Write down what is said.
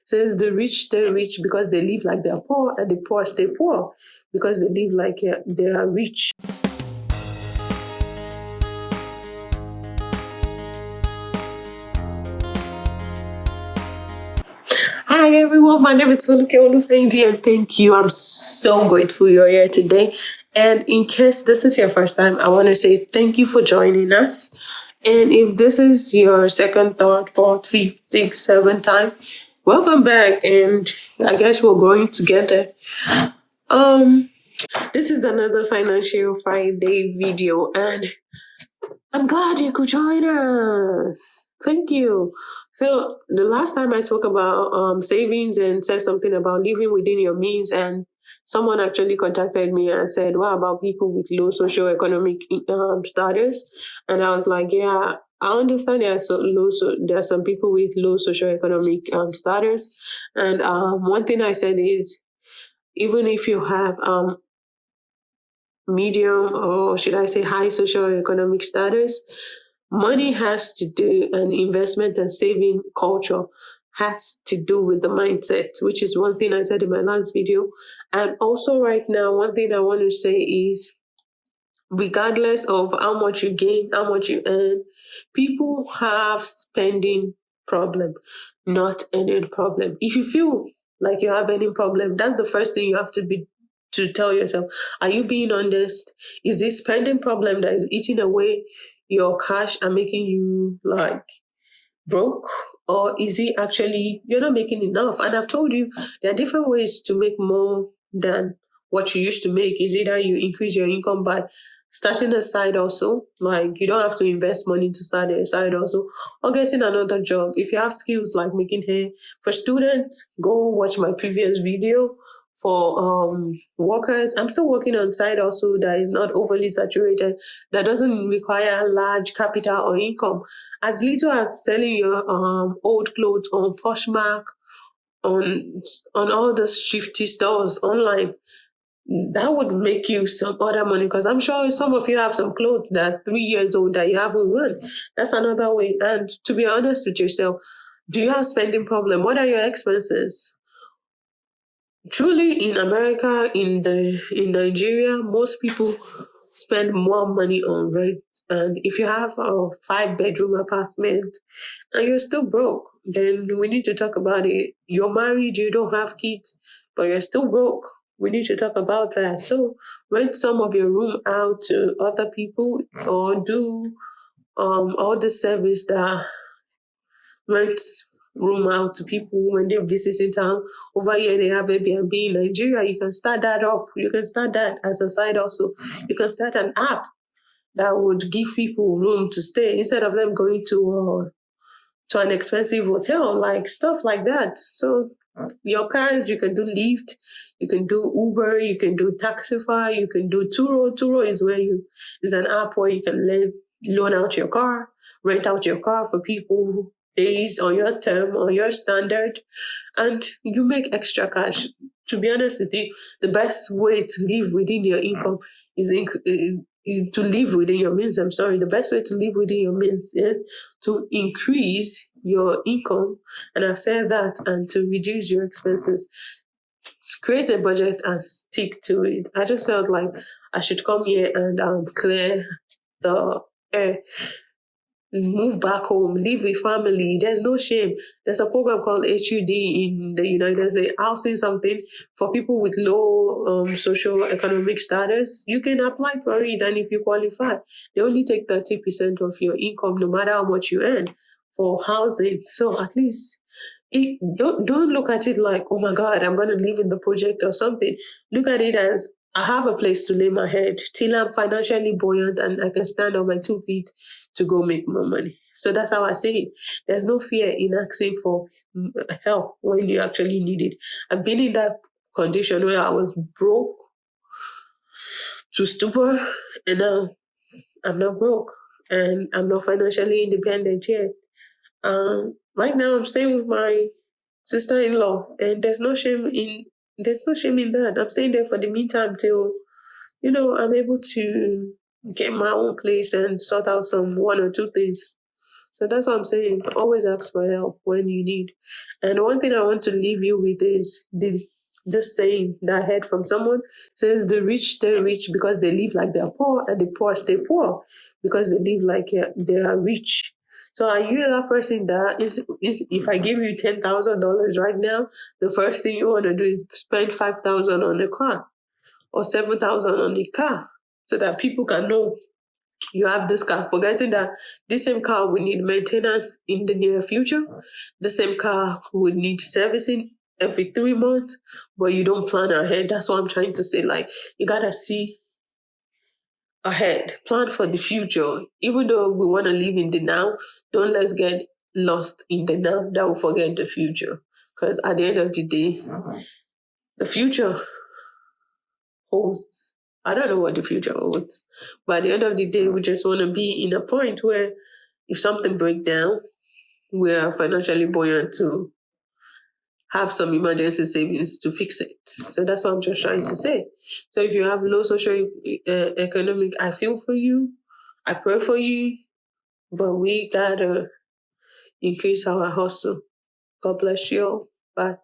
says the rich stay rich because they live like they're poor, and the poor stay poor because they live like they are rich. Hi everyone, my name is Foluke Olufehinti, and thank you. I'm so grateful you're here today. And in case this is your first time, I want to say thank you for joining us. And if this is your second, third, fourth, fifth, sixth, seventh time, welcome back. And I guess we're growing together. This is another Financial Friday video, and I'm glad you could join us. Thank you. So the last time I spoke about savings and said something about living within your means, and someone actually contacted me and said, "What about people with low socioeconomic status?" And I was like, "Yeah, I understand there are some people with low socioeconomic status." And one thing I said is, even if you have medium, or should I say high socioeconomic status, money has to do, and investment and saving culture has to do with the mindset, which is one thing I said in my last video. And also right now, one thing I want to say is, regardless of how much you gain, how much you earn, people have spending problem, not earning problem. If you feel like you have any problem, that's the first thing you have to tell yourself. Are you being honest? Is this spending problem that is eating away your cash and making you like broke? Or is it actually you're not making enough? And I've told you there are different ways to make more than what you used to make. Is either you increase your income by starting a side also, like you don't have to invest money to start a side also, or getting another job. If you have skills like making hair for students, go watch my previous video. For workers, I'm still working on side also that is not overly saturated, that doesn't require large capital or income. As little as selling your old clothes on Poshmark, on all the shifty stores online, that would make you some other money, because I'm sure some of you have some clothes that are 3 years old that you haven't worn. That's another way. And to be honest with yourself, do you have spending problem? What are your expenses? Truly, in America, in Nigeria, most people spend more money on rent. And if you have a 5-bedroom apartment and you're still broke, then we need to talk about it. You're married, you don't have kids, but you're still broke. We need to talk about that. So rent some of your room out to other people, or do all the service that rents room out to people when they're visiting town. Over here, they have Airbnb. In Nigeria, you can start that up. You can start that as a side also. You can start an app that would give people room to stay instead of them going to an expensive hotel, like stuff like that. So your cars, you can do Lyft, you can do Uber, you can do Taxify, you can do Turo. Turo is an app where you can loan out your car, rent out your car for people days on your term or your standard, and you make extra cash. To be honest with you, the best way to live within your income is to live within your means. The best way to live within your means is to increase your income, and I've said that, and to reduce your expenses. Create a budget and stick to it. I just felt like I should come here and clear the air. Move back home, live with family. There's no shame. There's a program called HUD in the United States, housing something for people with low social economic status. You can apply for it, and if you qualify, they only take 30% of your income, no matter how much you earn, for housing. So at least don't look at it like, oh my God, I'm going to live in the project or something. Look at it as, I have a place to lay my head till I'm financially buoyant and I can stand on my 2 feet to go make more money. So that's how I say it. There's no fear in asking for help when you actually need it. I've been in that condition where I was broke to stupor, and now I'm not broke and I'm not financially independent yet. Right now I'm staying with my sister-in-law, and there's no shame in that. I'm staying there for the meantime till, I'm able to get my own place and sort out some 1 or 2 things. So that's what I'm saying. Always ask for help when you need. And one thing I want to leave you with is the saying that I heard from someone says the rich stay rich because they live like they're poor, and the poor stay poor because they live like they are rich. So are you that person that is if I give you $10,000 right now, the first thing you want to do is spend 5,000 on a car or 7,000 on a car so that people can know you have this car, forgetting that this same car will need maintenance in the near future. The same car would need servicing every 3 months, but you don't plan ahead. That's what I'm trying to say. Like, you gotta see ahead, plan for the future. Even though we want to live in the now, don't let's get lost in the now that will forget the future. Because at the end of the day, the future holds. I don't know what the future holds, but at the end of the day, we just want to be in a point where if something breaks down, we are financially buoyant to have some emergency savings to fix it. So that's what I'm just trying to say. So if you have low social economic, I feel for you, I pray for you, but we gotta increase our hustle. God bless you all. Bye.